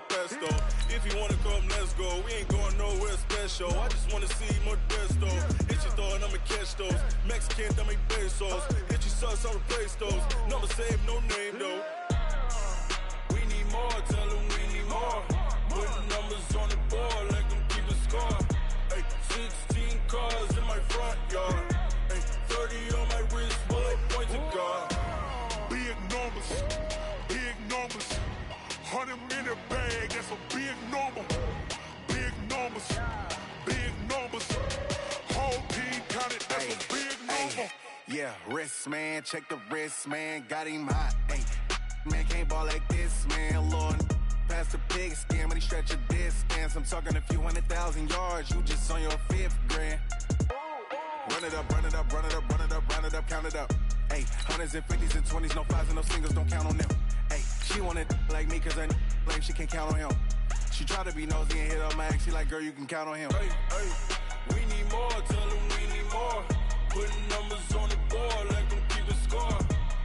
Pesto. If you wanna come, let's go. We ain't going nowhere special. I just wanna see Modesto. If you thought I'ma catch those Mexican dummy pesos. If you sucks, I'll replace those. Number save, no name though. We need more, tell them we need more. Putting numbers on the board, let them keep a score. Ay, 16 cars in my front yard. Ay, 30 on my wrist, bullet point to God. Big numbers, big numbers. 100 in the bag, that's a big number. Big numbers, big numbers. Whole team counted, that's a big number. Yeah, wrist man, check the wrist man, got him hot. Ay, man can't ball like this, man. Lord, past the pig skin, but he stretch a distance. I'm talking a few 100,000 yards, you just on your 5th grand. Run it up, run it up, run it up, run it up, run it up, count it up. Ay, 100s and 50s and 20s, no 5s and no singles, don't count on them. Ay, she wanted like me cause her like she can't count on him. She tried to be nosy and hit up my ex, she like, girl, you can count on him. Hey, hey, we need more, tell them we need more. Putting numbers on the board, let them keep a score.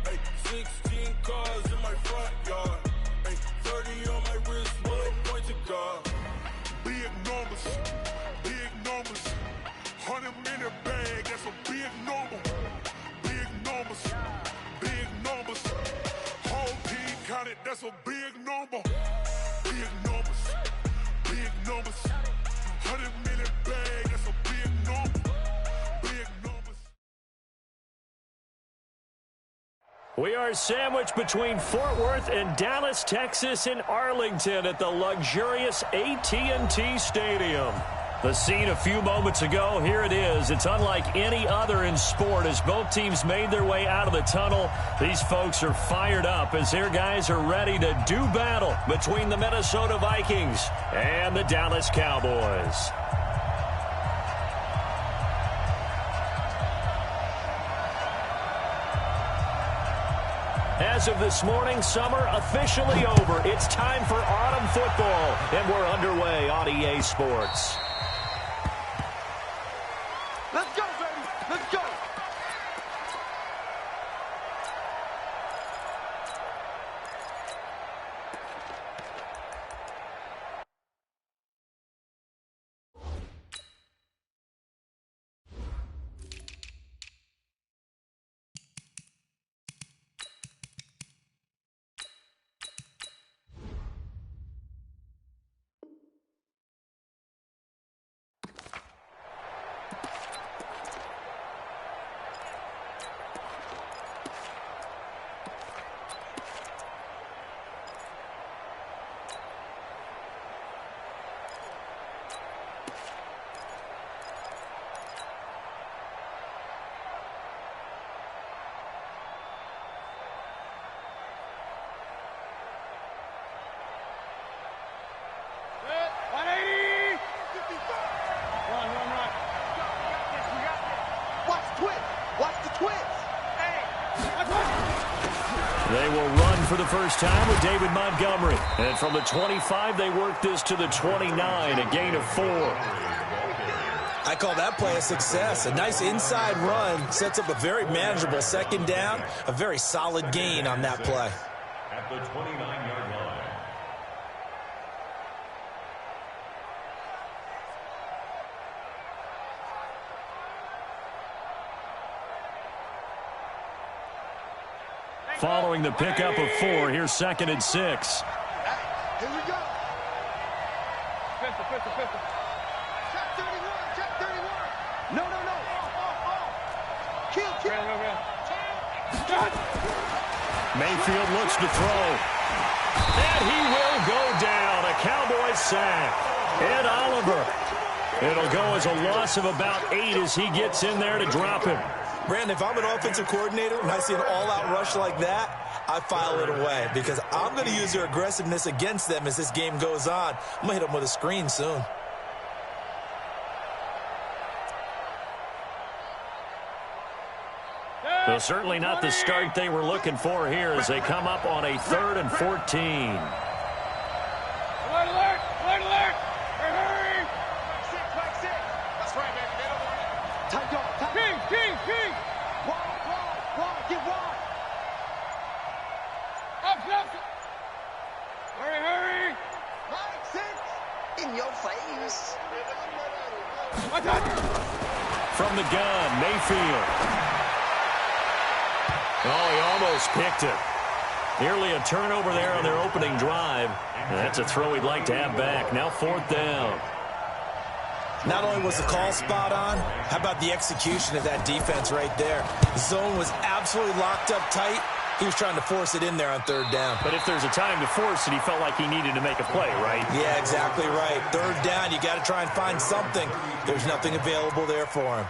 Hey, 16 cars in my front yard. Hey, 30 on my wrist, bullet point to God. Big numbers, big numbers. 100 in the bag, that's a big number. Big numbers, big numbers. Whole team counted, that's a big number. Big numbers, big numbers. 100 in the bag, that's a big number. Big numbers. We are sandwiched between Fort Worth and Dallas, Texas, in Arlington at the luxurious AT&T Stadium. The scene a few moments ago, here it is. It's unlike any other in sport as both teams made their way out of the tunnel. These folks are fired up as their guys are ready to do battle between the Minnesota Vikings and the Dallas Cowboys. As of this morning, summer officially over. It's time for autumn football, and we're underway on EA Sports. Let's go, baby. Let's go. They will run for the first time with David Montgomery. And from the 25, they work this to the 29, a gain of 4. I call that play a success. A nice inside run sets up a very manageable second down, a very solid gain on that play. At the 29-yard line. Following the pickup of 4, here's 2nd and 6. Here we go. Pistol. Check 31. No. Kill. Mayfield looks to throw. And he will go down. A Cowboys sack. Ed Oliver. It'll go as a loss of about 8 as he gets in there to drop him. Brandon, if I'm an offensive coordinator and I see an all-out rush like that, I file it away because I'm going to use their aggressiveness against them as this game goes on. I'm going to hit them with a screen soon. Well, certainly not the start they were looking for here as they come up on a 3rd and 14. Alert! Hurry! Back six. That's right, baby. They don't want it. Tight dog. King. Wide. Get wide. Up. Hurry. in your face. From the gun, Mayfield. Oh, he almost picked it. Nearly a turnover there on their opening drive. And that's a throw he'd like to have back. Now 4th down. Not only was the call spot on, how about the execution of that defense right there? The zone was absolutely locked up tight. He was trying to force it in there on 3rd down. But if there's a time to force it, he felt like he needed to make a play, right? Yeah, exactly right. 3rd down, you got to try and find something. There's nothing available there for him.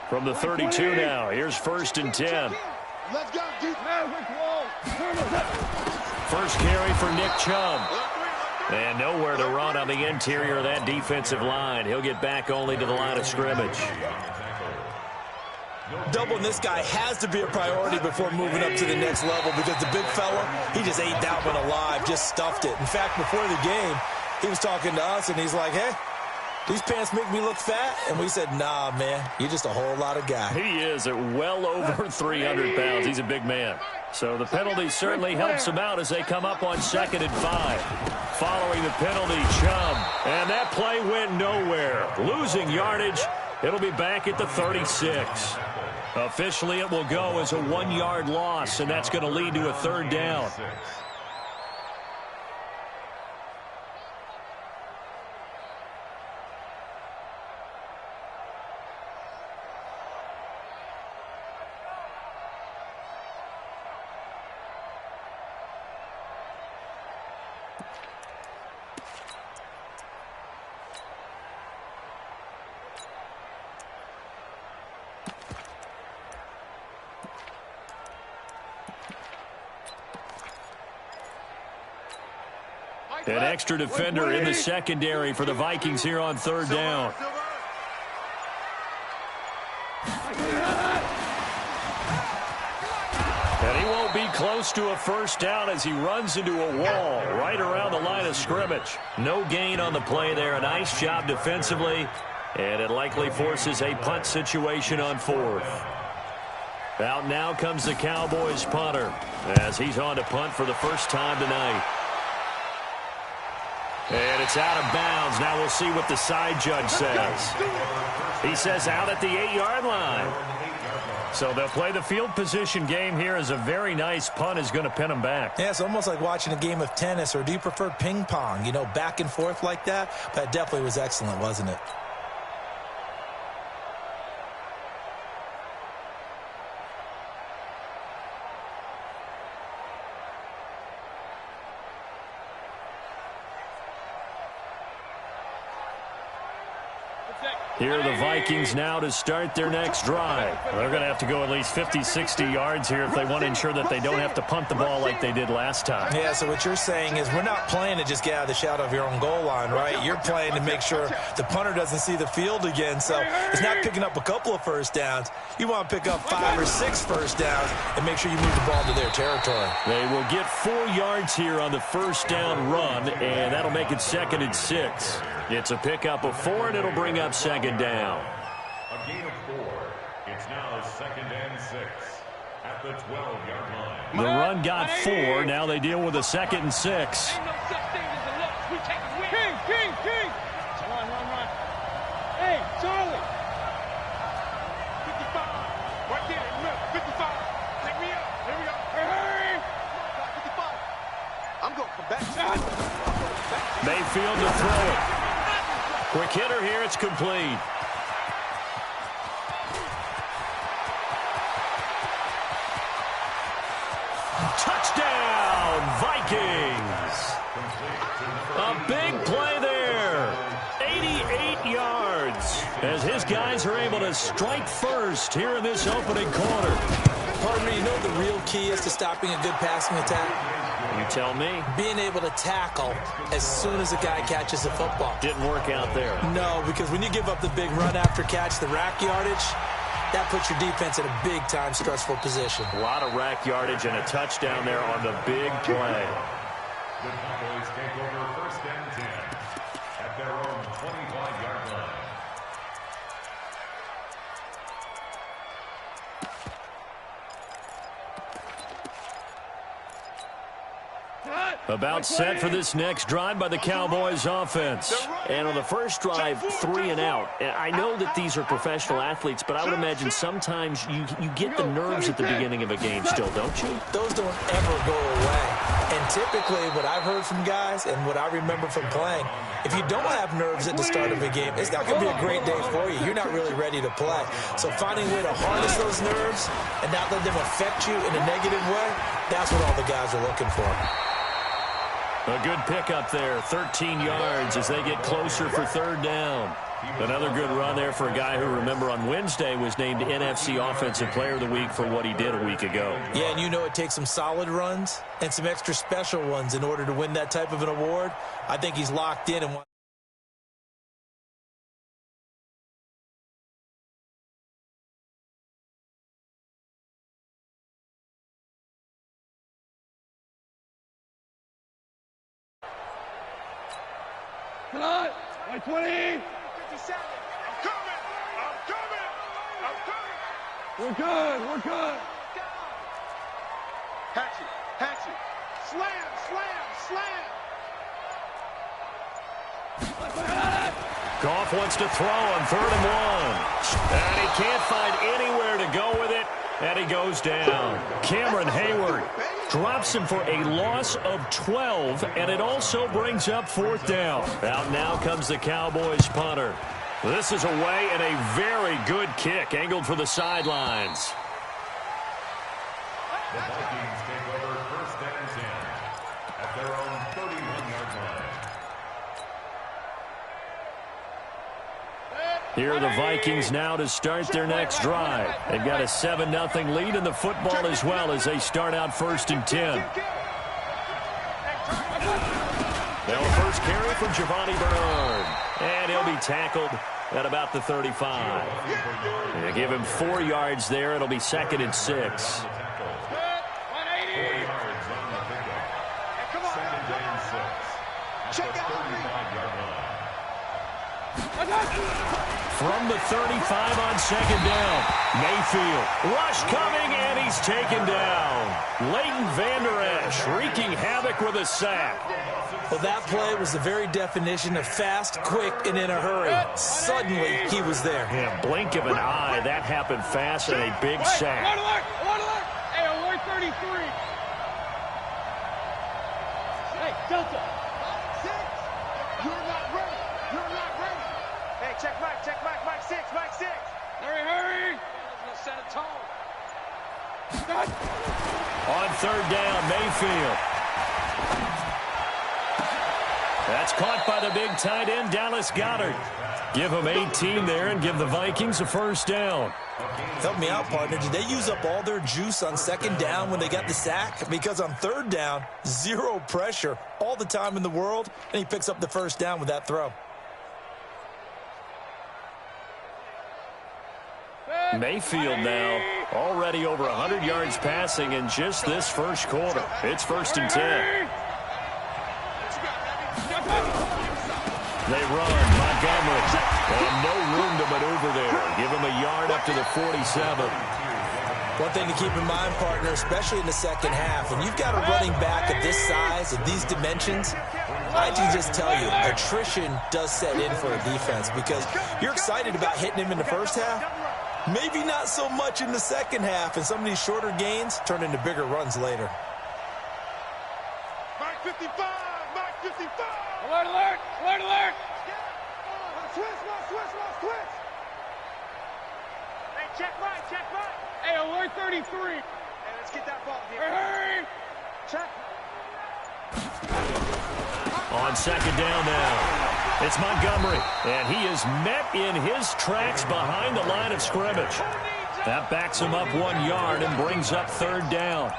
From the 32 now, here's 1st and 10. Let's go, First carry for Nick Chubb. And nowhere to run on the interior of that defensive line. He'll get back only to the line of scrimmage. Doubling this guy has to be a priority before moving up to the next level because the big fella, he just ate that one alive, just stuffed it. In fact, before the game, he was talking to us, and he's like, hey, these pants make me look fat? And we said, nah, man, you're just a whole lot of guy. He is at well over 300 pounds. He's a big man. So the penalty certainly helps him out as they come up on 2nd and 5. Following the penalty, Chubb. And that play went nowhere. Losing yardage. It'll be back at the 36. Officially, it will go as a 1-yard loss, and that's going to lead to a 3rd down. An extra defender in the secondary for the Vikings here on 3rd down. And he won't be close to a 1st down as he runs into a wall right around the line of scrimmage. No gain on the play there. A nice job defensively. And it likely forces a punt situation on 4th. Out now comes the Cowboys punter as he's on to punt for the first time tonight. And it's out of bounds. Now we'll see what the side judge says. He says out at the 8-yard line. So they'll play the field position game here as a very nice punt is going to pin them back. Yeah, it's almost like watching a game of tennis, or do you prefer ping pong? You know, back and forth like that? But it definitely was excellent, wasn't it? Here are the Vikings now to start their next drive. They're going to have to go at least 50, 60 yards here if they want to ensure that they don't have to punt the ball like they did last time. Yeah, so what you're saying is we're not playing to just get out of the shadow of your own goal line, right? You're playing to make sure the punter doesn't see the field again. So it's not picking up a couple of 1st downs. You want to pick up 5 or 6 1st downs and make sure you move the ball to their territory. They will get 4 yards here on the 1st down run, and that'll make it 2nd and 6. It's a pickup of 4, and it'll bring up 2nd down. A gain of 4. It's now 2nd and 6 at the 12-yard line. The run got 4. Now they deal with a 2nd and 6. Ain't no such thing as a loss. We take a win. King. Run. Hey, Charlie. 55. Right there. Look, 55. Take me up. Here we go. Hey. 55. I'm going to come back. Mayfield to throw it. Quick hitter here. It's complete. Touchdown, Vikings. A big play there. 88 yards as his guys are able to strike first here in this opening quarter. Partner, you know what the real key is to stopping a good passing attack? You tell me. Being able to tackle as soon as a guy catches the football. Didn't work out there. No, because when you give up the big run after catch, the rack yardage, that puts your defense in a big-time stressful position. A lot of rack yardage and a touchdown there on the big play. The Cowboys take over 1st and 10 at their own 25-yard line. About set for this next drive by the Cowboys offense. And on the first drive, 3 and out. I know that these are professional athletes, but I would imagine sometimes you get the nerves at the beginning of a game still, don't you? Those don't ever go away. And typically what I've heard from guys and what I remember from playing, if you don't have nerves at the start of a game, it's not going to be a great day for you. You're not really ready to play. So finding a way to harness those nerves and not let them affect you in a negative way, that's what all the guys are looking for. A good pickup there, 13 yards as they get closer for 3rd down. Another good run there for a guy who, remember, on Wednesday was named NFC Offensive Player of the Week for what he did a week ago. Yeah, and you know it takes some solid runs and some extra special ones in order to win that type of an award. I think he's locked in and Tonight, 20. 57. I'm coming. I'm coming. I'm coming. We're good. We're good. Hatchet. Hatchet. Slam. Slam. Slam. Goff wants to throw on 3rd and 1. And he can't find anywhere to go with it. And he goes down. Cameron Hayward drops him for a loss of 12, and it also brings up 4th down. Out now comes the Cowboys punter. This is away and a very good kick, angled for the sidelines. The Vikings take over 1st and 10 at their own 31-yard line. Here are the Vikings now to start their next drive. They've got a 7-0 lead in the football as well as they start out 1st and 10. Now a first carry for Giovanni Bernard. And he'll be tackled at about the 35. They give him 4 yards there. It'll be 2nd and 6. 4 yards on the pickup. 2nd and 6 at the 35-yard line. From the 35 on 2nd down. Mayfield. Rush coming, and he's taken down. Leighton Vander Esch wreaking havoc with a sack. Well, that play was the very definition of fast, quick, and in a hurry. Suddenly, he was there. Yeah, blink of an eye. That happened fast and a big sack. Alert! Hey, alert 33. Hey, Delta. 6. You're not ready. You're not ready. Hey, check Mike. Mike 6. Hurry. Let's set a tone. On 3rd down, Mayfield. That's caught by the big tight end, Dallas Goedert. Give him 18 there and give the Vikings a 1st down. Help me out, partner. Did they use up all their juice on 2nd down when they got the sack? Because on 3rd down, 0 pressure, all the time in the world, and he picks up the 1st down with that throw. Mayfield now already over 100 yards passing in just this first quarter. It's 1st and 10. They run. Montgomery. And no room to maneuver there. Give him a yard up to the 47. One thing to keep in mind, partner, especially in the second half, when you've got a running back of this size and these dimensions, I can just tell you, attrition does set in for a defense because you're excited about hitting him in the first half. Maybe not so much in the second half, and some of these shorter gains turn into bigger runs later. Mike 55. Alert. Switch. Hey, check Mike. Hey, alert 33. Hey, let's get that ball here. Hurry. Check. On 2nd down now. It's Montgomery, and he is met in his tracks behind the line of scrimmage. That backs him up 1 yard and brings up 3rd down.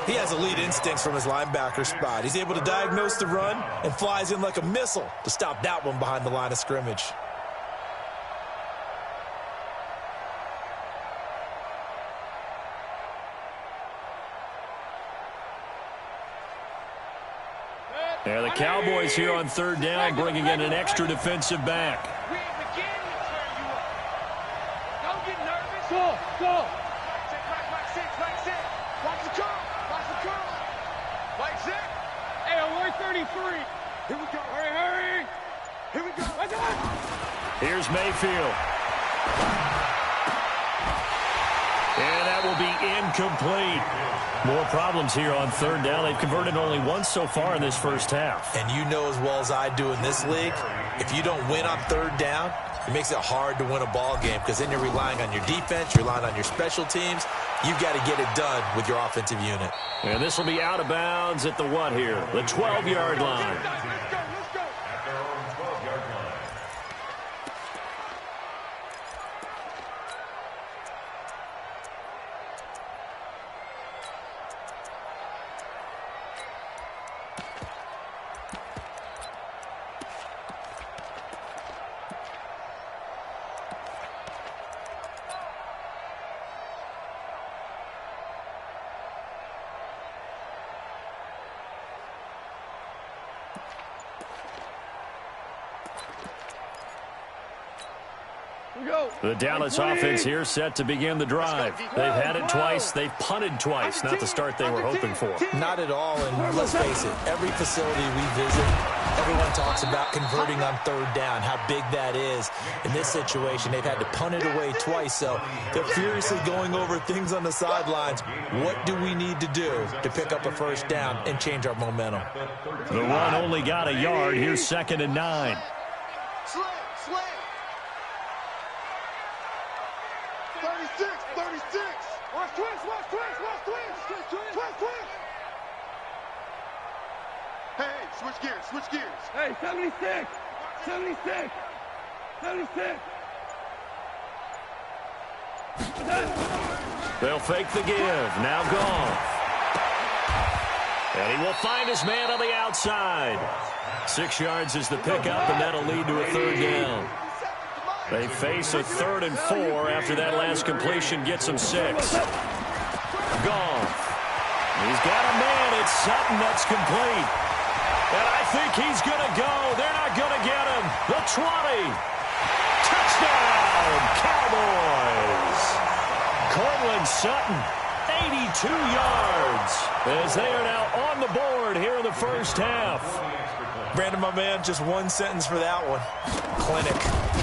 He has elite instincts from his linebacker spot. He's able to diagnose the run and flies in like a missile to stop that one behind the line of scrimmage. And the Cowboys here on third down bringing in an extra defensive back. We ain't beginning to turn you up. Don't get nervous. Go. Check Mike 6. Watch the curl. Mike 6. Hey, alert 33. Here we go. Hurry. Here we go. Watch out. Here's Mayfield. And that will be incomplete. More problems here on third down. They've converted only once so far in this first half. And you know as well as I do in this league, if you don't win on third down, it makes it hard to win a ball game because then you're relying on your defense, you're relying on your special teams. You've got to get it done with your offensive unit. And this will be out of bounds at the what here? The 12-yard line. The Dallas offense here set to begin the drive. They've had it twice. They've punted twice. Not the start they were hoping for. Not at all, and let's face it, every facility we visit, everyone talks about converting on third down, how big that is. In this situation, they've had to punt it away twice, so they're furiously going over things on the sidelines. What do we need to do to pick up a first down and change our momentum? The run only got a yard. Here's 2nd and 9. Slam. 36. Watch twist. Hey, switch gears. Hey, 76. They'll fake the give. Now gone. And he will find his man on the outside. 6 yards is the pickup, and that'll lead to a third down. They face a 3rd and 4 after that last completion gets them 6. Gone. He's got a man. It's Sutton that's complete. And I think he's going to go. They're not going to get him. The 20. Touchdown, Cowboys. Cortland Sutton, 82 yards, as they are now on the board here in the first half. Brandon, my man, just one sentence for that one. Clinic.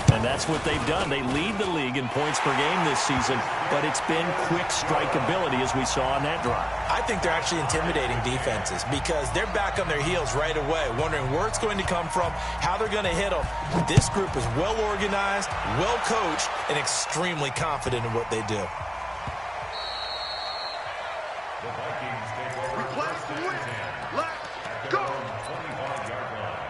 And that's what they've done. They lead the league in points per game this season, but it's been quick strike ability as we saw on that drive. I think they're actually intimidating defenses because they're back on their heels right away, wondering where it's going to come from, how they're going to hit them. This group is well organized, well coached, and extremely confident in what they do. The Vikings take over. Request to win. Let's go. 25-yard line.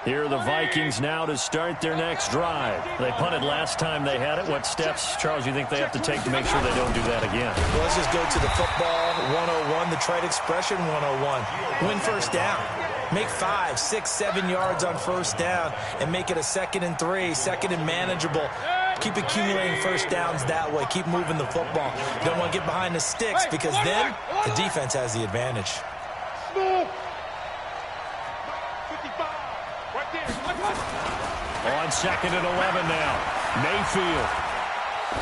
Here are the Vikings now to start their next drive. They punted last time they had it. What steps, Charles, you think they have to take to make sure they don't do that again? Well, let's just go to the football 101, the trite expression 101. Win first down. Make 5, 6, 7 yards on first down and make it a 2nd and 3, 2nd and manageable. Keep accumulating first downs that way. Keep moving the football. You don't want to get behind the sticks because then the defense has the advantage. On 2nd and 11 now. Mayfield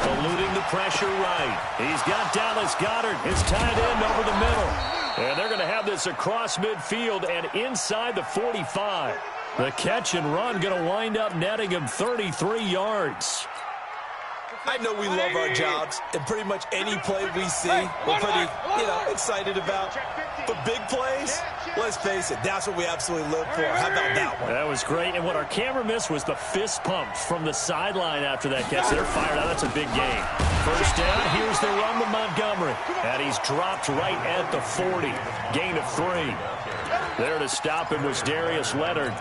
eluding the pressure right. He's got Dallas Goedert, his tight end, over the middle. And they're going to have this across midfield and inside the 45. The catch and run going to wind up netting him 33 yards. I know we love our jobs, and pretty much any play we see, we're pretty, excited about. But big plays, let's face it, that's what we absolutely live for. How about that one? That was great, and what our camera missed was the fist pump from the sideline after that catch. They're fired out. That's a big gain. First down, here's the run to Montgomery. And he's dropped right at the 40. Gain of 3. There to stop him was Darius Leonard.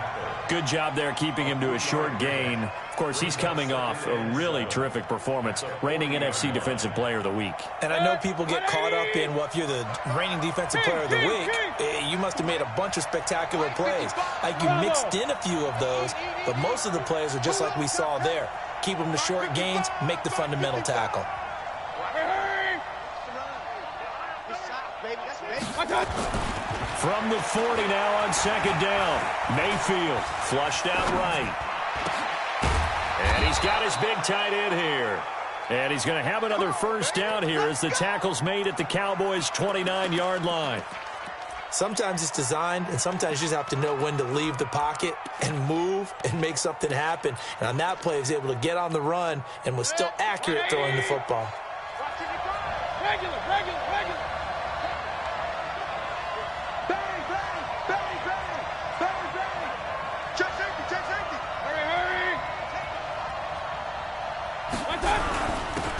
Good job there keeping him to a short gain. Of course, he's coming off a really terrific performance, reigning NFC Defensive Player of the Week. And I know people get caught up in, well, if you're the reigning Defensive Player of the Week, you must have made a bunch of spectacular plays. Like you mixed in a few of those, but most of the plays are just like we saw there. Keep them to short gains, make the fundamental tackle. From the 40 now on second down. Mayfield flushed out right. And he's got his big tight end here. And he's going to have another first down here as the tackle's made at the Cowboys' 29-yard line. Sometimes it's designed, and sometimes you just have to know when to leave the pocket and move and make something happen. And on that play, he was able to get on the run and was still accurate throwing the football. Regular. Bang, bang, bang, bang, bang, bang. Check safety. Hurry.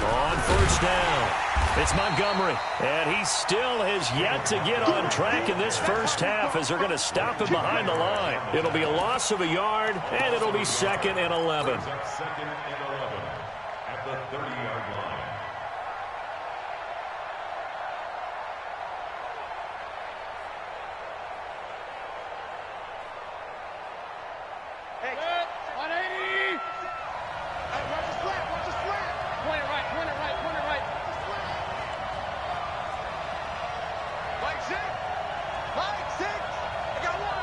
On first down, it's Montgomery, and he still has yet to get on track in this first half as they're going to stop him behind the line. It'll be a loss of a yard, and it'll be 2nd and 11. 2nd and 11 at the 30-yard line. Hey, 180. Hey, watch the slant. Point it right. Mike six. I got one.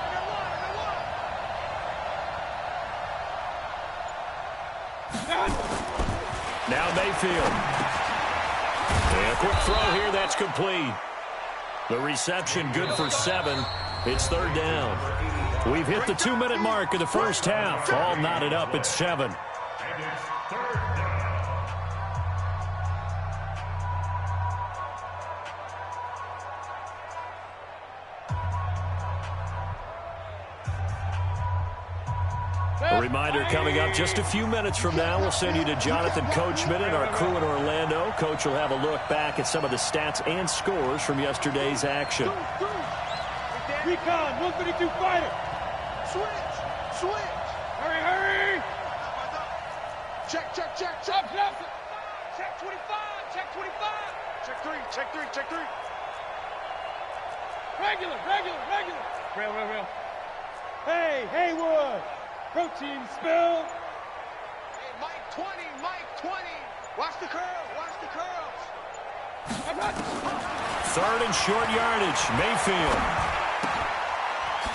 Now Mayfield. And a quick throw here, that's complete. The reception good for 7. It's 3rd down. We've hit the 2-minute mark of the first half. All knotted up at 7. And it's 3rd down. A reminder coming up just a few minutes from now, we'll send you to Jonathan Coachman and our crew in Orlando. Coach will have a look back at some of the stats and scores from yesterday's action. Recon, 152 fighter. Switch. Hurry. Check. Check 25. Check 3. Regular. Real. Hey, Haywood. Protein spill. Hey, Mike 20. Watch the curls. 3rd and short yardage. Mayfield.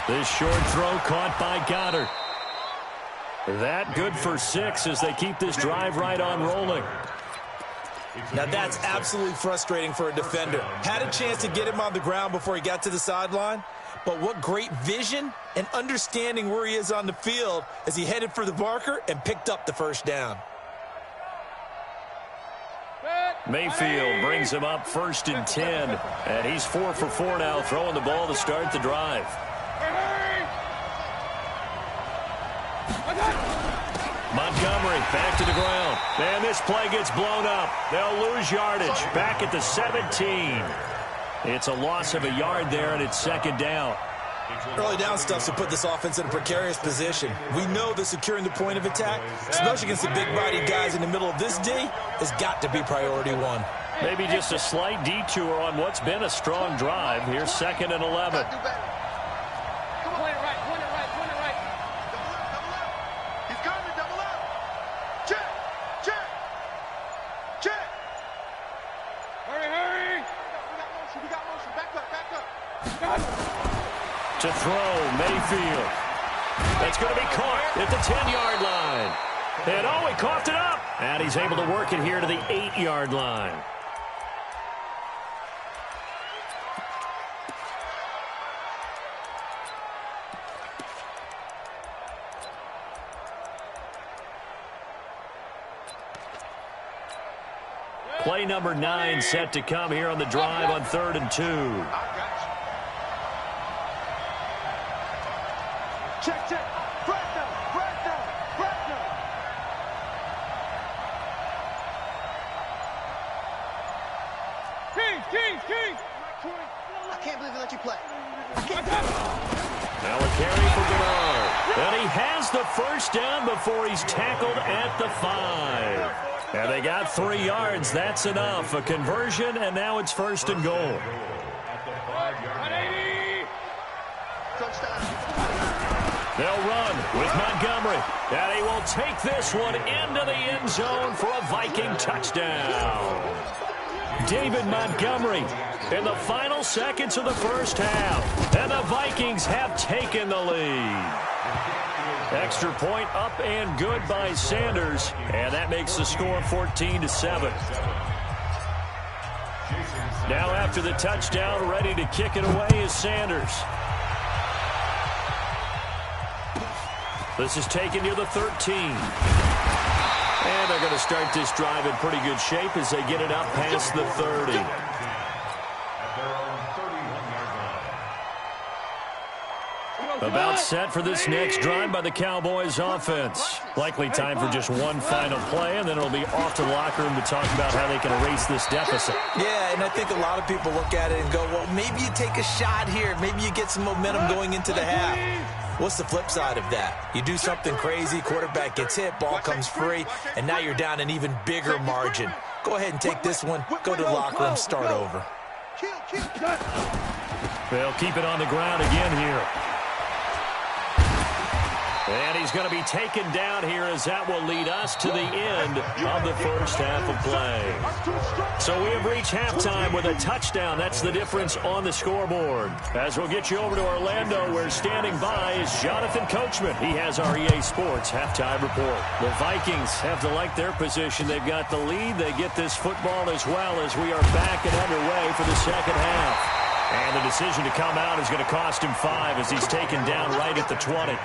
This short throw caught by Goddard. That good for 6 as they keep this drive right on rolling. Now that's absolutely frustrating for a defender. Had a chance to get him on the ground before he got to the sideline, but what great vision and understanding where he is on the field as he headed for the marker and picked up the first down. Mayfield brings him up 1st and 10, and he's 4 for 4 now, throwing the ball to start the drive. Montgomery back to the ground, and this play gets blown up. They'll lose yardage back at the 17. It's a loss of a yard there, and it's 2nd down. Early down stuff's to put this offense in a precarious position. We know that securing the point of attack, especially against the big-bodied guys in the middle of this D, has got to be priority 1. Maybe just a slight detour on what's been a strong drive. Here's 2nd and 11. Point it right. Double up. He's coming, double up. Check. Hurry. We got motion. Back up. To throw, Mayfield. That's going to be caught at the 10-yard line. And he coughed it up. And he's able to work it here to the 8-yard line. Play number 9 set to come here on the drive on 3rd and 2. Check. Fresno. King. I can't believe they let you play. Now a carry for Bernard. And he has the first down before he's tackled at the 5. And they got 3 yards. That's enough. A conversion, and now it's 1st and goal. They'll run with Montgomery. And he will take this one into the end zone for a Viking touchdown. David Montgomery in the final seconds of the first half. And the Vikings have taken the lead. Extra point up and good by Sanders. And that makes the score 14-7. Now after the touchdown, ready to kick it away is Sanders. This is taken near the 13. And they're going to start this drive in pretty good shape as they get it out past the 30. About set for this next drive by the Cowboys offense. Likely time for just one final play, and then it'll be off to the locker room to talk about how they can erase this deficit. Yeah, and I think a lot of people look at it and go, well, maybe you take a shot here. Maybe you get some momentum going into the half. What's the flip side of that? You do something crazy, quarterback gets hit, ball comes free, and now you're down an even bigger margin. Go ahead and take this one, go to the locker room, start over. They'll keep it on the ground again here. And he's going to be taken down here as that will lead us to the end of the first half of play. So we have reached halftime with a touchdown. That's the difference on the scoreboard. As we'll get you over to Orlando, where standing by is Jonathan Coachman. He has our EA Sports halftime report. The Vikings have to like their position. They've got the lead. They get this football as well as we are back and underway for the second half. And the decision to come out is going to cost him 5 as he's taken down right at the 20.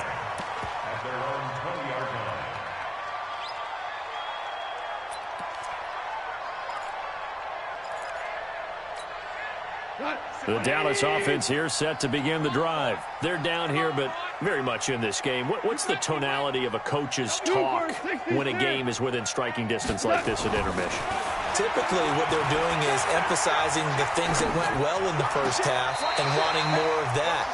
The Dallas offense here set to begin the drive. They're down here, but very much in this game. What's the tonality of a coach's talk when a game is within striking distance like this at intermission? Typically, what they're doing is emphasizing the things that went well in the first half and wanting more of that.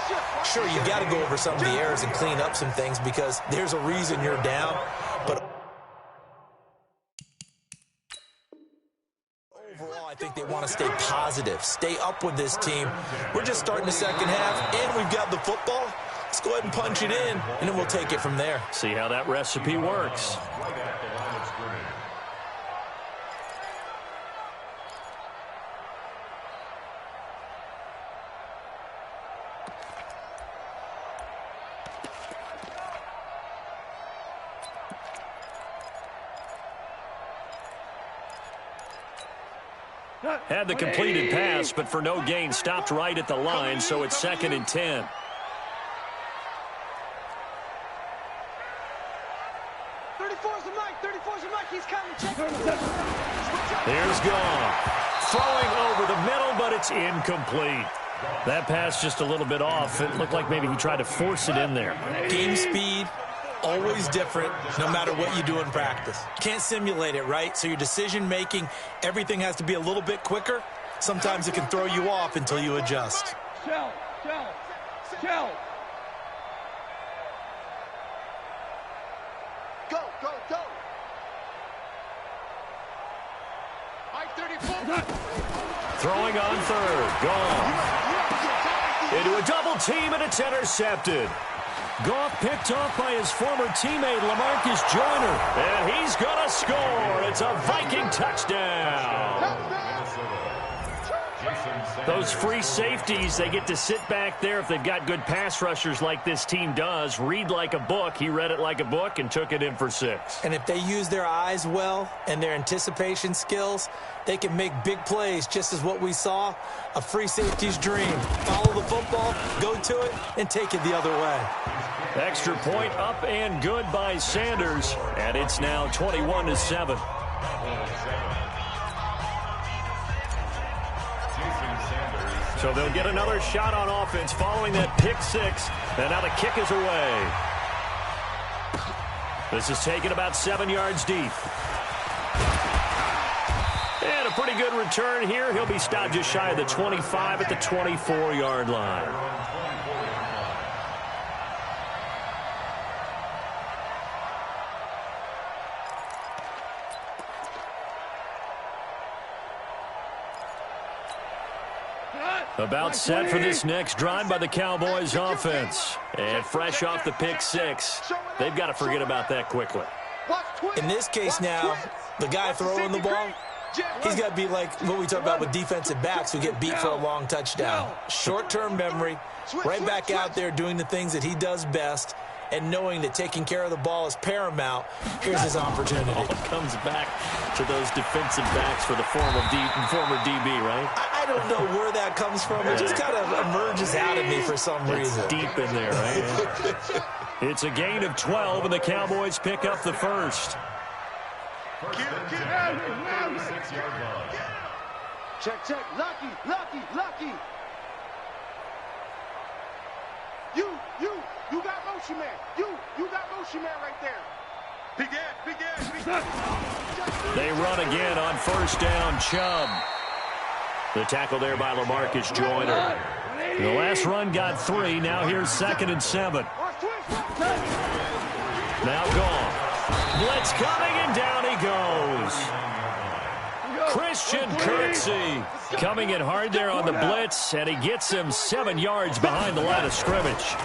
Sure, you got to go over some of the errors and clean up some things because there's a reason you're down, but overall, I think they want to stay positive, stay up with this team. We're just starting the second half, and we've got the football. Let's go ahead and punch it in, and then we'll take it from there. See how that recipe works. Had the completed pass, but for no gain, stopped right at the line, so it's 2nd and 10. He's coming. Here's gone. Throwing over the middle, but it's incomplete. That pass just a little bit off. It looked like maybe he tried to force it in there. Game speed, always different, no matter what you do in practice. Can't simulate it, right? So your decision-making, everything has to be a little bit quicker. Sometimes it can throw you off until you adjust. Shell. Go. Throwing on 3rd. Gone. Into a double team, and it's intercepted. Goff picked off by his former teammate, LaMarcus Joyner. And he's going to score. It's a Viking touchdown. Those free safeties, they get to sit back there if they've got good pass rushers like this team does. Read like a book. He read it like a book and took it in for 6. And if they use their eyes well and their anticipation skills, they can make big plays, just as what we saw, a free safety's dream. Follow the football, go to it, and take it the other way. Extra point up and good by Sanders, and it's now 21-7. So they'll get another shot on offense following that pick 6, and now the kick is away. This is taken about 7 yards deep. And a pretty good return here. He'll be stopped just shy of the 25 at the 24-yard line. About set for this next drive by the Cowboys offense. And fresh off the pick six, they've got to forget about that quickly. In this case now, the guy throwing the ball, he's got to be like what we talk about with defensive backs who get beat for a long touchdown. Short-term memory, right back out there doing the things that he does best, and knowing that taking care of the ball is paramount. Here's his opportunity. It comes back to those defensive backs for the former DB, right? I don't know where that comes from. It just kind of emerges out of me for some reason. It's deep in there, right? It's a gain of 12, and the Cowboys pick up the first. Check. Lucky. You got motion man. You got motion man right there. Big ass. They run again on first down, Chubb. The tackle there by LaMarcus Joyner. The last run got 3. Now here's 2nd and 7. Now gone. Blitz coming, and down he goes. Christian Kirksey coming in hard there on the blitz, and he gets him 7 yards behind the line of scrimmage.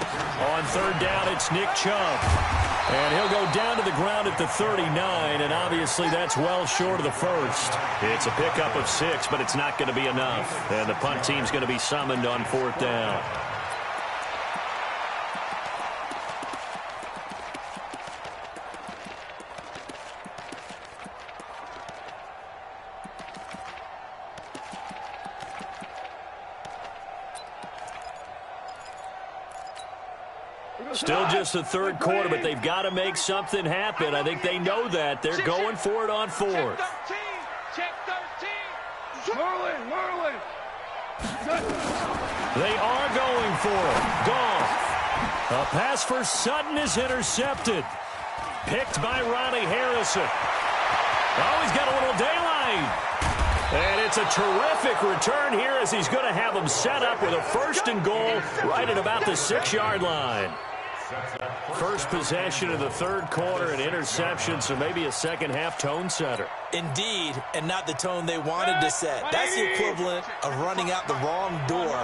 On third down, it's Nick Chubb. And he'll go down to the ground at the 39, and obviously that's well short of the first. It's a pickup of 6, but it's not going to be enough. And the punt team's going to be summoned on 4th down. Still just the third quarter, but they've got to make something happen. I think they know that. They're going for it on 4th. Check 13. Merlin. They are going for it. Goff. A pass for Sutton is intercepted. Picked by Ronnie Harrison. Oh, he's got a little daylight. And it's a terrific return here as he's going to have them set up with a 1st and goal right at about the 6-yard line. First possession of the third quarter, an interception, so maybe a second-half tone setter. Indeed, and not the tone they wanted to set. That's the equivalent of running out the wrong door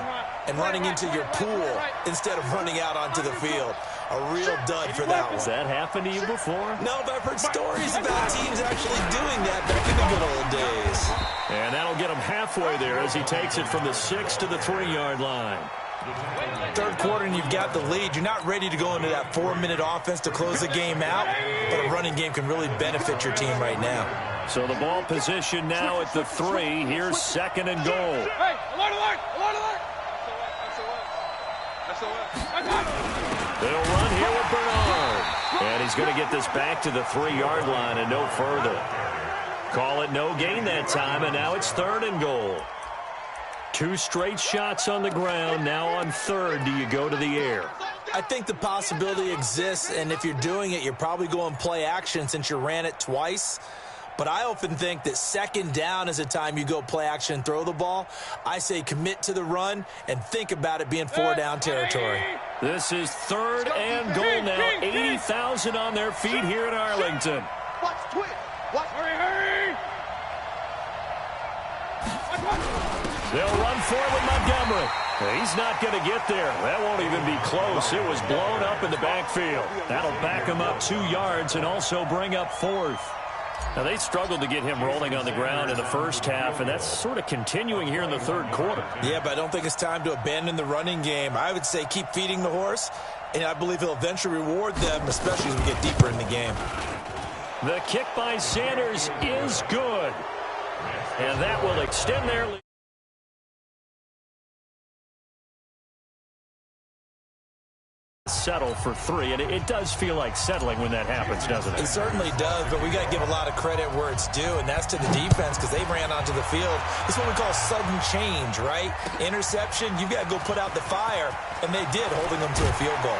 and running into your pool instead of running out onto the field. A real dud for that one. Has that happened to you before? No, but I've heard stories about teams actually doing that back in the good old days. And that'll get him halfway there as he takes it from the 6 to the 3-yard line. Third quarter and you've got the lead. You're not ready to go into that 4-minute offense to close the game out, but a running game can really benefit your team right now. So the ball position now at the 3. Here's 2nd and goal. Hey, alert! They'll run here with Bernard. And he's going to get this back to the 3-yard line and no further. Call it no gain that time, and now it's 3rd and goal. 2 straight shots on the ground. Now on 3rd, do you go to the air? I think the possibility exists, and if you're doing it, you're probably going play action since you ran it twice. But I often think that 2nd down is a time you go play action and throw the ball. I say commit to the run and think about it being 4-down territory. This is 3rd and goal now. 80,000 on their feet here in Arlington. Watch twitch. Hurry! They'll run for it with Montgomery. He's not going to get there. That won't even be close. It was blown up in the backfield. That'll back him up 2 yards and also bring up 4th. Now, they struggled to get him rolling on the ground in the first half, and that's sort of continuing here in the third quarter. Yeah, but I don't think it's time to abandon the running game. I would say keep feeding the horse, and I believe he'll eventually reward them, especially as we get deeper in the game. The kick by Sanders is good, and that will extend their lead. Settle for 3, and it does feel like settling when that happens, doesn't it? It certainly does, but we got to give a lot of credit where it's due, and that's to the defense because they ran onto the field. It's what we call sudden change, right? Interception, you've got to go put out the fire, and they did, holding them to a field goal.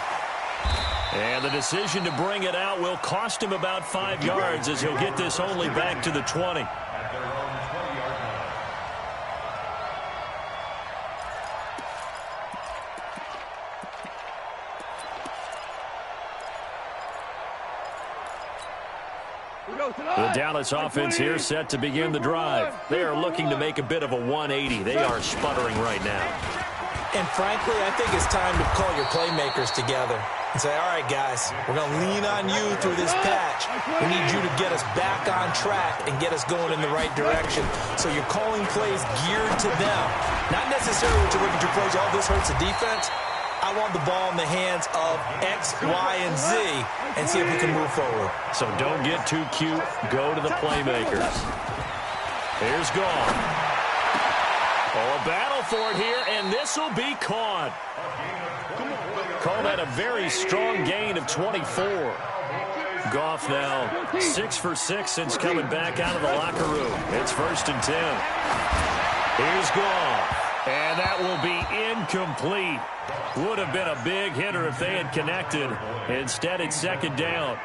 And the decision to bring it out will cost him about 5 yards as he'll get this only back to the 20. The Dallas offense here set to begin the drive. They are looking to make a bit of a 180. They are sputtering right now. And frankly, I think it's time to call your playmakers together and say, all right, guys, we're going to lean on you through this patch. We need you to get us back on track and get us going in the right direction. So you're calling plays geared to them. Not necessarily to look at your plays, oh, this hurts the defense. I want the ball in the hands of X, Y, and Z and see if we can move forward. So don't get too cute. Go to the playmakers. Here's Goff. Oh, a battle for it here, and this will be caught. Call that a very strong gain of 24. Goff now 6 for 6 since coming back out of the locker room. It's 1st and 10. Here's Goff, and that will be incomplete. Would have been a big hitter if they had connected. Instead, it's 2nd down.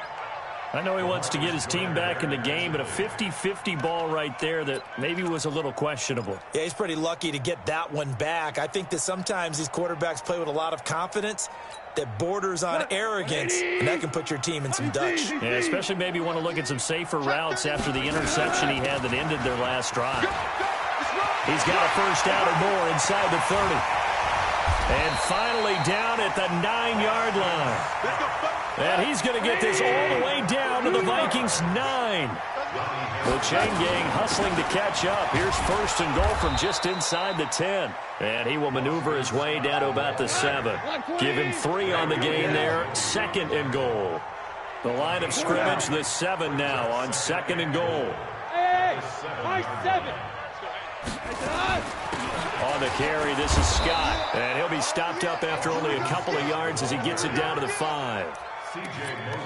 I know he wants to get his team back in the game, but a 50-50 ball right there that maybe was a little questionable. Yeah, he's pretty lucky to get that one back. I think that sometimes these quarterbacks play with a lot of confidence that borders on arrogance, and that can put your team in some Dutch. Yeah, especially maybe want to look at some safer routes after the interception he had that ended their last drive. He's got a 1st down or more inside the 30. And finally down at the 9-yard line. And he's going to get this all the way down to the Vikings' 9. The chain gang hustling to catch up. Here's 1st and goal from just inside the 10. And he will maneuver his way down to about the 7. Give him 3 on the gain there. 2nd and goal. The line of scrimmage, the 7 now on 2nd and goal. Hey, 7. On the carry, this is Scott. And he'll be stopped up after only a couple of yards as he gets it down to the 5.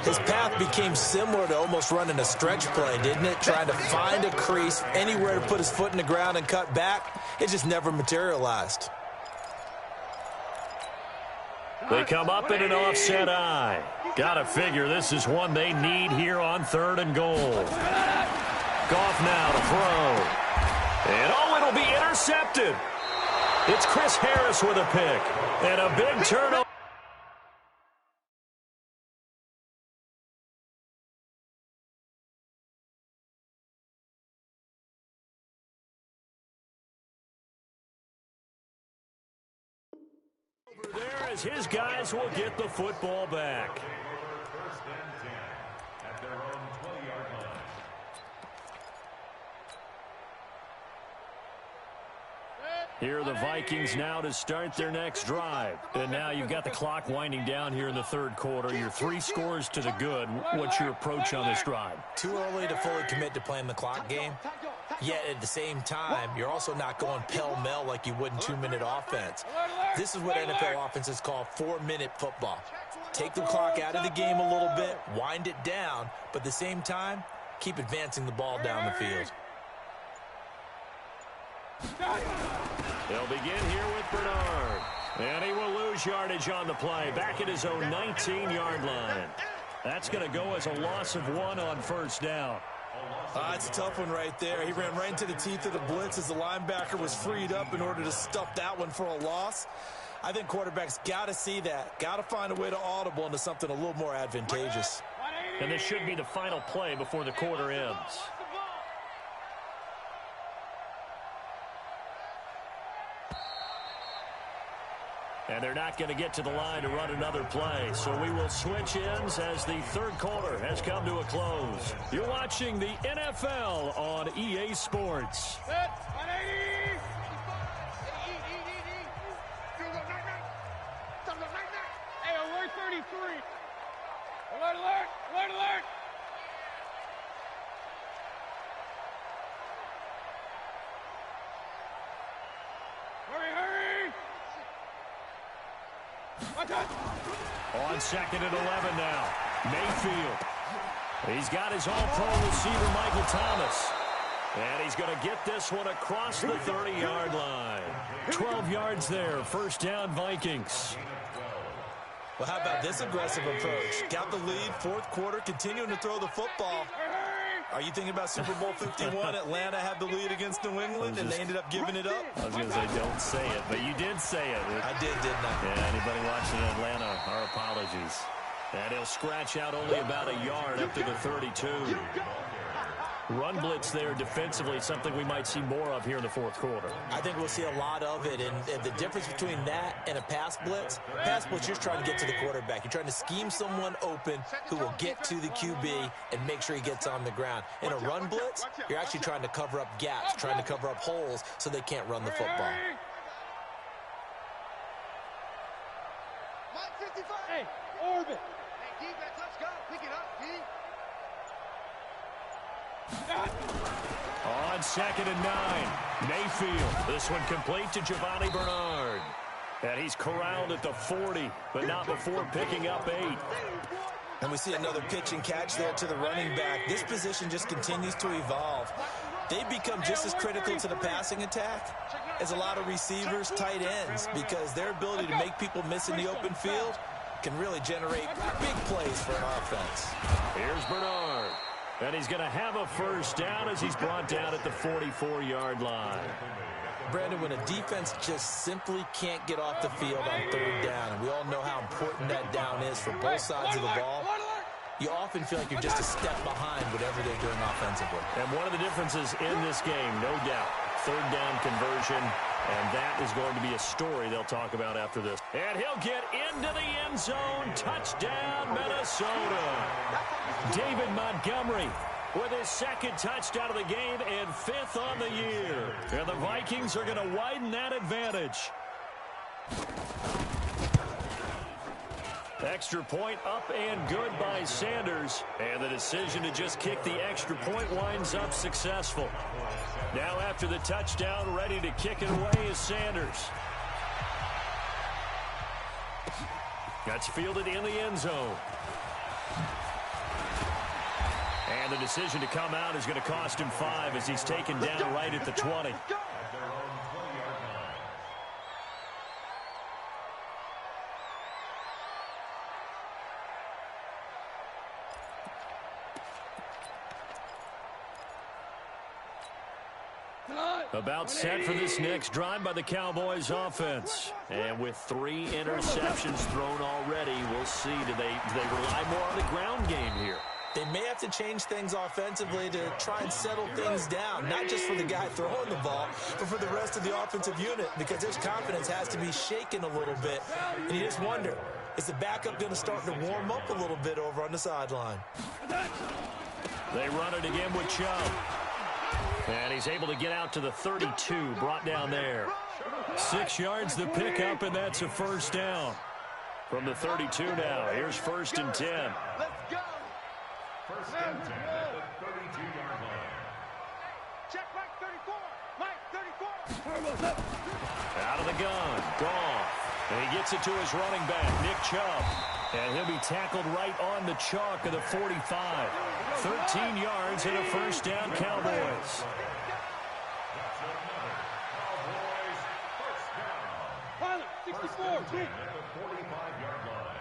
His path became similar to almost running a stretch play, didn't it? Trying to find a crease, anywhere to put his foot in the ground and cut back. It just never materialized. They come up in an offset eye. Gotta figure this is one they need here on 3rd and goal. Goff now to throw. And it'll be intercepted. It's Chris Harris with a pick. And a big turnover. There as his guys will get the football back. 1st and 10 at their own 20-yard line. Here are the Vikings now to start their next drive. And now you've got the clock winding down here in the 3rd quarter. You're 3 scores to the good. What's your approach on this drive? Too early to fully commit to playing the clock game. Yet at the same time, you're also not going pell-mell like you would in 2-minute offense. This is what NFL offenses call 4-minute football. Take the clock out of the game a little bit, wind it down, but at the same time, keep advancing the ball down the field. They'll begin here with Bernard. And he will lose yardage on the play. Back at his own 19-yard line. That's going to go as a loss of 1 on 1st down. It's a tough one right there. He ran right into the teeth of the blitz as the linebacker was freed up in order to stuff that one for a loss. I think quarterbacks got to see that. Got to find a way to audible into something a little more advantageous. And this should be the final play before the quarter ends. And they're not going to get to the line to run another play. So we will switch ends as the 3rd quarter has come to a close. You're watching the NFL on EA Sports. Set, 180. Hey, alert 33. Alert, alert, alert, alert. Hurry, hurry. On 2nd and 11 now. Mayfield. He's got his all-pro receiver, Michael Thomas. And he's going to get this one across the 30-yard line. 12 yards there. 1st down, Vikings. Well, how about this aggressive approach? Got the lead, 4th quarter, continuing to throw the football. Are you thinking about Super Bowl 51? Atlanta had the lead against New England, and they ended up giving it up? I was going to say, don't say it, but you did say it. I did, didn't I? Yeah, anybody watching Atlanta, our apologies. And he'll scratch out only about a yard up to the 32. Run blitz there defensively, something we might see more of here in the fourth quarter. I think we'll see a lot of it, and the difference between that and a pass blitz, you're just trying to get to the quarterback. You're trying to scheme someone open who will get to the QB and make sure he gets on the ground. In a run blitz, you're actually trying to cover up gaps, trying to cover up holes so they can't run the football. Hey, orbit. Hey, defense, let's go. Pick it up, D. On 2nd and 9, Mayfield. This one complete to Giovanni Bernard. And he's corralled at the 40, but not before picking up 8. And we see another pitch and catch there to the running back. This position just continues to evolve. They become just as critical to the passing attack as a lot of receivers, tight ends, because their ability to make people miss in the open field can really generate big plays for an offense. Here's Bernard. And he's going to have a first down as he's brought down at the 44-yard line. Brandon, when a defense just simply can't get off the field on 3rd down, and we all know how important that down is for both sides of the ball, you often feel like you're just a step behind whatever they're doing offensively. And one of the differences in this game, no doubt, 3rd down conversion, and that is going to be a story they'll talk about after this. And he'll get into the end zone. Touchdown, Minnesota. David Montgomery with his 2nd touchdown of the game and 5th on the year. And the Vikings are going to widen that advantage. Extra point up and good by Sanders. And the decision to just kick the extra point winds up successful. Now after the touchdown, ready to kick it away is Sanders. That's fielded in the end zone. And the decision to come out is going to cost him 5 as he's taken down right at the 20. About set for this next drive by the Cowboys offense. And with 3 interceptions thrown already, we'll see. Do they rely more on the ground game here? They may have to change things offensively to try and settle things down, not just for the guy throwing the ball, but for the rest of the offensive unit, because his confidence has to be shaken a little bit. And you just wonder, is the backup going to start to warm up a little bit over on the sideline? They run it again with Chubb. And he's able to get out to the 32, brought down there. 6 yards the pickup, and that's a first down. From the 32 now, here's 1st and 10. Let's go. 1st and 10 at the 32-yard line. Check Mike 34. Mike 34. Out of the gun, Goff. And he gets it to his running back, Nick Chubb. And he'll be tackled right on the chalk of the 45. 13 yards and a first down, Cowboys. That's another Cowboys first down. Pilot, 64. 1st and 10 at the 45-yard line.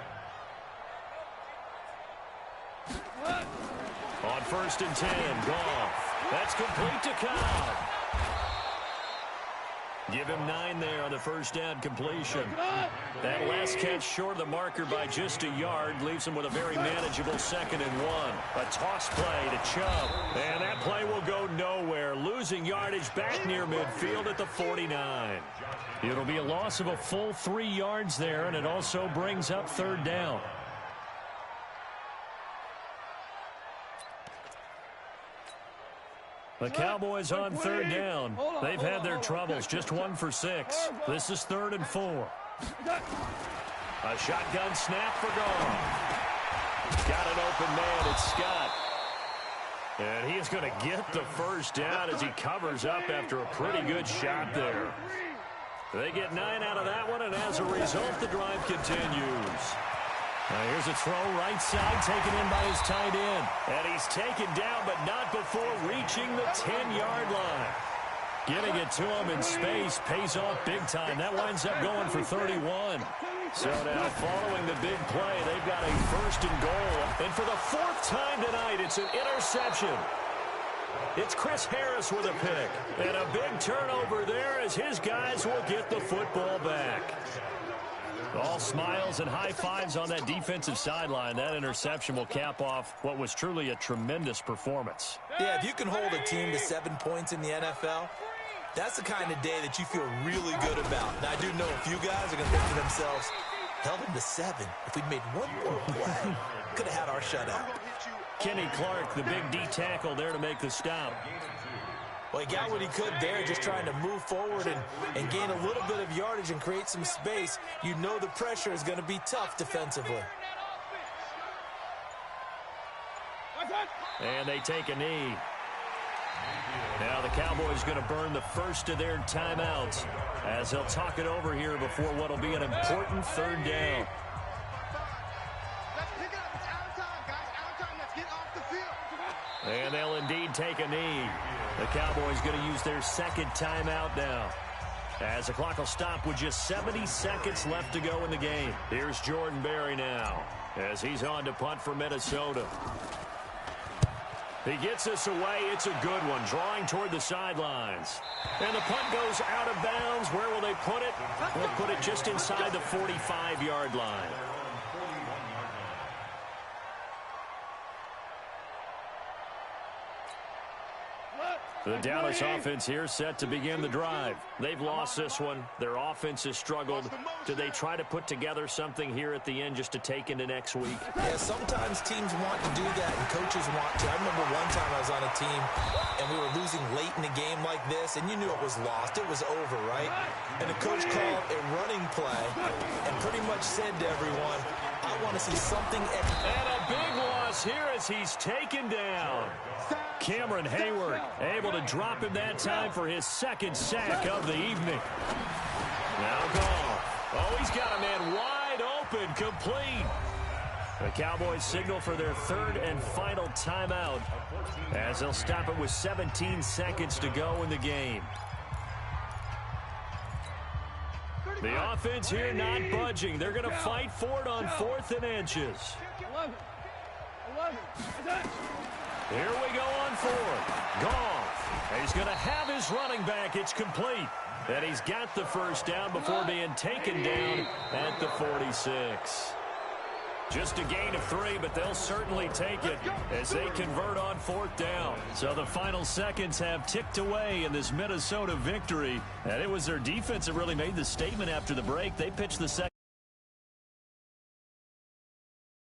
On 1st and 10, Goff. That's complete to Cobb. Give him 9 there on the first down completion. That last catch short of the marker by just a yard leaves him with a very manageable 2nd and 1. A toss play to Chubb. And that play will go nowhere. Losing yardage back near midfield at the 49. It'll be a loss of a full 3 yards there, and it also brings up 3rd down. The Cowboys on 3rd down. They've had their troubles, just 1 for 6. This is 3rd and 4. A shotgun snap for Goff. Got an open man, it's Scott. And he is going to get the first down as he covers up after a pretty good shot there. They get 9 out of that one, and as a result, the drive continues. Now here's a throw right side taken in by his tight end. And he's taken down, but not before reaching the 10-yard line. Getting it to him in space pays off big time. That winds up going for 31. So now following the big play, they've got a 1st and goal. And for the 4th time tonight, it's an interception. It's Chris Harris with a pick. And a big turnover there as his guys will get the football back. All smiles and high fives on that defensive sideline. That interception will cap off what was truly a tremendous performance. Yeah, if you can hold a team to 7 points in the NFL, that's the kind of day that you feel really good about. And I do know a few guys are going to think to themselves, held them to 7. If we'd made one more play, could have had our shutout. Kenny Clark, the big D tackle there to make the stop. Well, he got what he could there, just trying to move forward and gain a little bit of yardage and create some space. You know the pressure is going to be tough defensively. And they take a knee. Now the Cowboys going to burn the first of their timeouts as they'll talk it over here before what will be an important third down. And they'll indeed take a knee. The Cowboys going to use their second timeout now, as the clock will stop with just 70 seconds left to go in the game. Here's Jordan Berry now as he's on to punt for Minnesota. He gets this away. It's a good one, drawing toward the sidelines. And the punt goes out of bounds. Where will they put it? They'll put it just inside the 45-yard line. The Dallas offense here set to begin the drive. They've lost this one. Their offense has struggled. Do they try to put together something here at the end just to take into next week? Yeah, sometimes teams want to do that and coaches want to. I remember one time I was on a team and we were losing late in a game like this, and you knew it was lost. It was over, right? And the coach called a running play and pretty much said to everyone, I want to see something. And a big loss here as he's taken down. Cameron Hayward able to drop him that time for his second sack of the evening. Now Goff. Oh, he's got a man wide open, complete. The Cowboys signal for their third and final timeout as they'll stop it with 17 seconds to go in the game. The offense here not budging. They're going to fight for it on 4th and inches. 11. Here we go on 4th. Goff. He's going to have his running back. It's complete. And he's got the first down before being taken down at the 46. Just a gain of 3, but they'll certainly take it as they convert on 4th down. So the final seconds have ticked away in this Minnesota victory. And it was their defense that really made the statement after the break. They pitched the second.